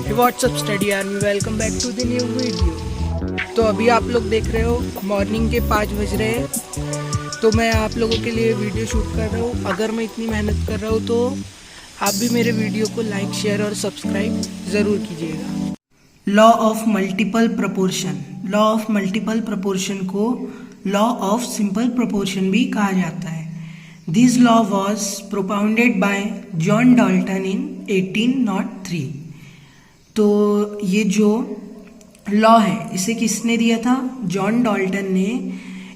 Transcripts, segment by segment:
WhatsApp study army, welcome back to the new video. तो अभी आप लोग देख रहे हो मॉर्निंग के 5 बज रहे हैं, तो मैं आप लोगों के लिए वीडियो शूट कर रहा हूँ। अगर मैं इतनी मेहनत कर रहा हूँ तो आप भी मेरे वीडियो को लाइक, शेयर और सब्सक्राइब ज़रूर कीजिएगा। Law of multiple proportion. Law of multiple proportion को लॉ ऑफ सिंपल प्रपोर्शन भी कहा जाता है। This law was propounded by John Dalton in 1803। तो ये जो लॉ है इसे किसने दिया था? जॉन डाल्टन ने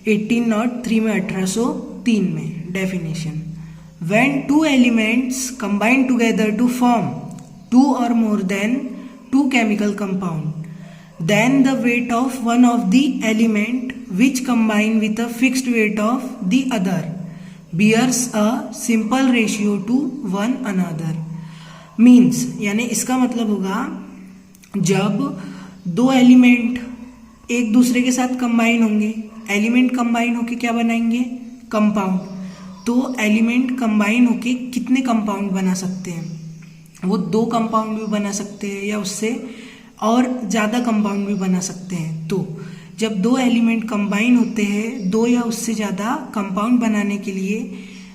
1803 में, 1803 में। Definition: when two elements combine together to form two और more than two chemical compound, then the weight of one of the element which combine with a fixed weight of the other bears a simple ratio to one another. Means यानी इसका मतलब होगा जब दो element एक दूसरे के साथ कंबाइन होंगे, एलिमेंट कंबाइन होके क्या बनाएंगे? कंपाउंड। तो एलिमेंट कंबाइन होके कितने कंपाउंड बना सकते हैं? वो 2 कंपाउंड भी बना सकते हैं या उससे और ज़्यादा कंपाउंड भी बना सकते हैं। तो जब 2 एलिमेंट कंबाइन होते हैं 2 या उससे ज़्यादा कंपाउंड बनाने के लिए,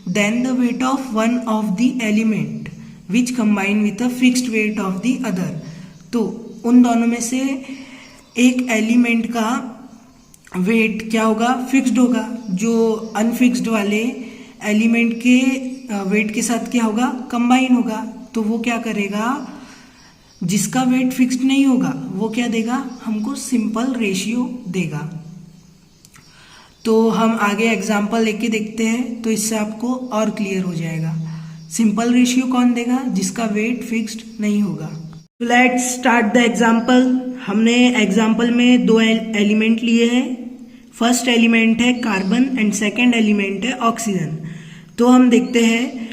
then the weight of one of the element which combine with a fixed weight of the other. तो उन दोनों में से एक एलिमेंट का वेट क्या होगा? फिक्स्ड होगा। जो अनफिक्स्ड वाले एलिमेंट के वेट के साथ क्या होगा? कंबाइन होगा। तो वो क्या करेगा? जिसका वेट फिक्स्ड नहीं होगा वो क्या देगा? हमको सिंपल रेशियो देगा। तो हम आगे एग्जांपल लेके देखते हैं, तो इससे आपको और क्लियर हो जाएगा। सिंपल रेशियो कौन देगा? जिसका वेट फिक्स्ड नहीं होगा। Let's start the example. हमने एग्जांपल में 2 एलिमेंट लिए हैं। फर्स्ट एलिमेंट है कार्बन एंड सेकेंड एलिमेंट है ऑक्सीजन। तो हम देखते हैं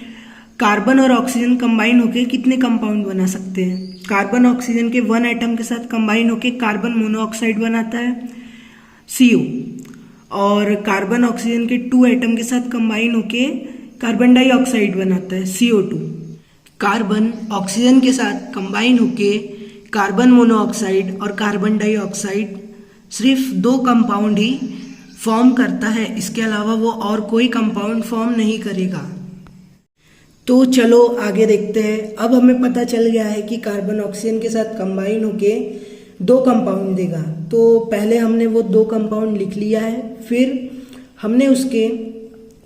कार्बन और ऑक्सीजन कंबाइन होके कितने कंपाउंड बना सकते हैं। कार्बन ऑक्सीजन के 1 एटम के साथ कंबाइन होके कार्बन मोनोऑक्साइड बनाता है CO, और कार्बन ऑक्सीजन के 2 एटम के साथ कंबाइन होके कार्बन डाइऑक्साइड बनाता है CO2। कार्बन ऑक्सीजन के साथ कंबाइन होके कार्बन मोनोऑक्साइड और कार्बन डाइऑक्साइड सिर्फ 2 कंपाउंड ही फॉर्म करता है, इसके अलावा वो और कोई कंपाउंड फॉर्म नहीं करेगा। तो चलो आगे देखते हैं। अब हमें पता चल गया है कि कार्बन ऑक्सीजन के साथ कंबाइन होके 2 कंपाउंड देगा। तो पहले हमने वो 2 कंपाउंड लिख लिया है, फिर हमने उसके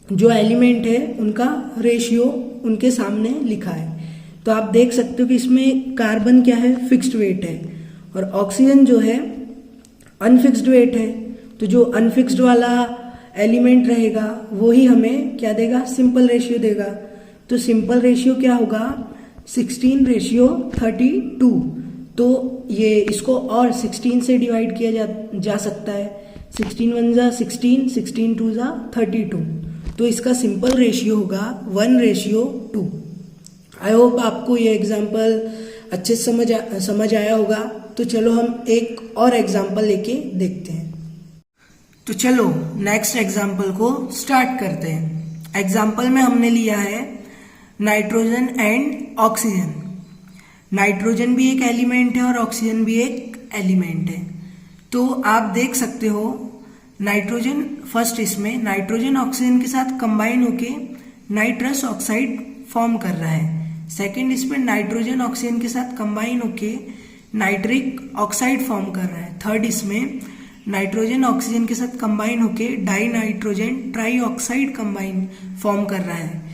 जो एलिमेंट है उनका रेशियो उनके सामने लिखा है। तो आप देख सकते हो कि इसमें कार्बन क्या है? फिक्स्ड वेट है, और ऑक्सीजन जो है अनफिक्स्ड वेट है। तो जो अनफिक्स्ड वाला एलिमेंट रहेगा वो ही हमें क्या देगा? सिंपल रेशियो देगा। तो सिंपल रेशियो क्या होगा? 16:32। तो ये इसको और 16 से डिवाइड किया जा सकता है। 16 1 जा 16, 16 2 जा 32। तो इसका सिंपल रेशियो होगा 1:2। आई होप आपको ये एग्जाम्पल अच्छे से समझ आया होगा। तो चलो हम एक और एग्जाम्पल लेके देखते हैं। तो चलो नेक्स्ट एग्जाम्पल को स्टार्ट करते हैं। एग्जाम्पल में हमने लिया है नाइट्रोजन एंड ऑक्सीजन। नाइट्रोजन भी एक एलिमेंट है और ऑक्सीजन भी एक एलिमेंट है। तो आप देख सकते हो नाइट्रोजन, फर्स्ट इसमें नाइट्रोजन ऑक्सीजन के साथ कंबाइन होके नाइट्रस ऑक्साइड फॉर्म कर रहा है। सेकंड इसमें नाइट्रोजन ऑक्सीजन के साथ कंबाइन होके नाइट्रिक ऑक्साइड फॉर्म कर रहा है। थर्ड इसमें नाइट्रोजन ऑक्सीजन के साथ कंबाइन होके die nitrogen try oxide combine form कर रहा है।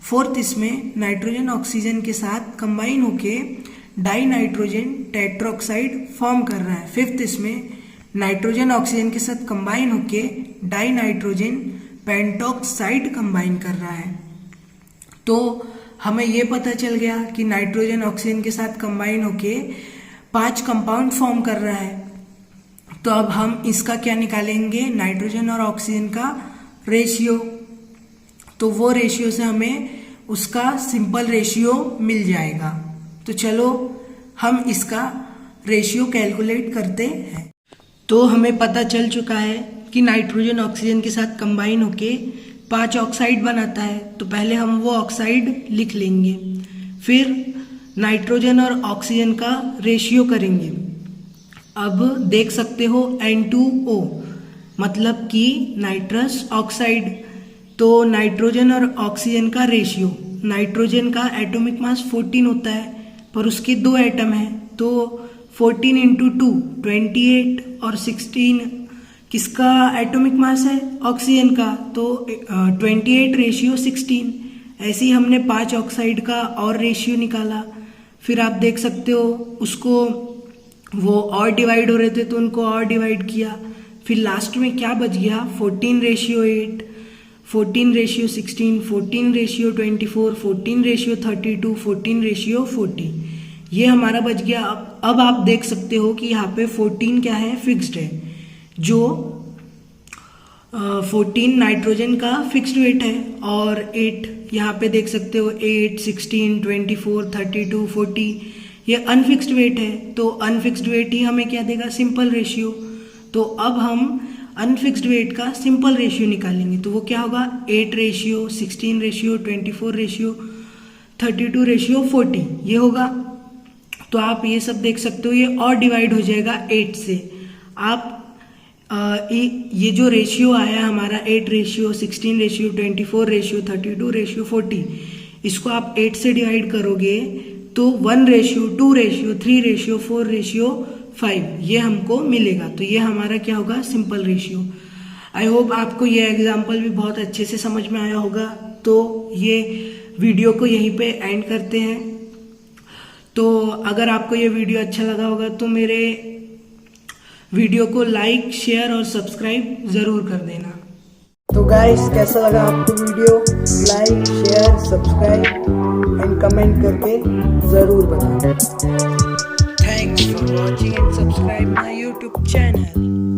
फोर्थ इसमें नाइट्रोजन ऑक्सीजन के साथ कंबाइन होके डाई नाइट्रोजन टेट्रोक्साइड फॉर्म कर रहा है। फिफ्थ इसमें नाइट्रोजन ऑक्सीजन के साथ कंबाइन होके डाई नाइट्रोजन पेंटॉक्साइड कंबाइन कर रहा है। तो हमें यह पता चल गया कि नाइट्रोजन ऑक्सीजन के साथ कंबाइन होके 5 कंपाउंड फॉर्म कर रहा है। तो अब हम इसका क्या निकालेंगे? नाइट्रोजन और ऑक्सीजन का रेशियो। तो वो रेशियो से हमें उसका सिंपल रेशियो मिल जाएगा। तो चलो हम इसका रेशियो कैलकुलेट करते हैं। तो हमें पता चल चुका है कि नाइट्रोजन ऑक्सीजन के साथ कंबाइन होके 5 ऑक्साइड बनाता है। तो पहले हम वो ऑक्साइड लिख लेंगे, फिर नाइट्रोजन और ऑक्सीजन का रेशियो करेंगे। अब देख सकते हो N2O मतलब कि नाइट्रस ऑक्साइड। तो नाइट्रोजन और ऑक्सीजन का रेशियो, नाइट्रोजन का एटॉमिक मास 14 होता है पर उसके 2 एटम हैं, तो 14 इंटू 2 28 और 16 किसका एटॉमिक मास है? ऑक्सीजन का, तो 28 रेशियो 16। ऐसे ही हमने 5 ऑक्साइड का और रेशियो निकाला। फिर आप देख सकते हो उसको, वो और डिवाइड हो रहे थे तो उनको और डिवाइड किया। फिर लास्ट में क्या बच गया? 14 ratio 8, 14 ratio 16, 14 ratio 24, 14 ratio 32, 14 ratio 40। ये हमारा बच गया। अब आप देख सकते हो कि यहाँ पे 14 क्या है? फिक्स्ड है। जो 14 नाइट्रोजन का फिक्स्ड वेट है और 8 यहाँ पे देख सकते हो 8, 16, 24, 32, 40 ये अनफिक्स्ड वेट है। तो अनफिक्स्ड वेट ही हमें क्या देगा? Simple ratio. तो अब हम अनफिक्स्ड वेट का सिंपल रेशियो निकालेंगे। तो वो क्या होगा? 8 रेशियो 16 रेशियो 24 रेशियो 32 रेशियो 40 ये होगा। तो आप ये सब देख सकते हो, ये और डिवाइड हो जाएगा 8 से। आप ये जो रेशियो आया हमारा 8 रेशियो 16 रेशियो 24 रेशियो 32 रेशियो 40, इसको आप 8 से डिवाइड करोगे तो 1 रेशियो 2 रेशियो 3 रेशियो 4 रेशियो 5 ये हमको मिलेगा। तो ये हमारा क्या होगा? Simple ratio. आई होप आपको ये एग्जाम्पल भी बहुत अच्छे से समझ में आया होगा। तो ये वीडियो को यहीं पे एंड करते हैं। तो अगर आपको ये वीडियो अच्छा लगा होगा तो मेरे वीडियो को लाइक शेयर और सब्सक्राइब ज़रूर कर देना। तो गाइस कैसा लगा आपको video? Like share subscribe and comment करके ज़रूर बताना। Thanks for watching and subscribe my YouTube channel.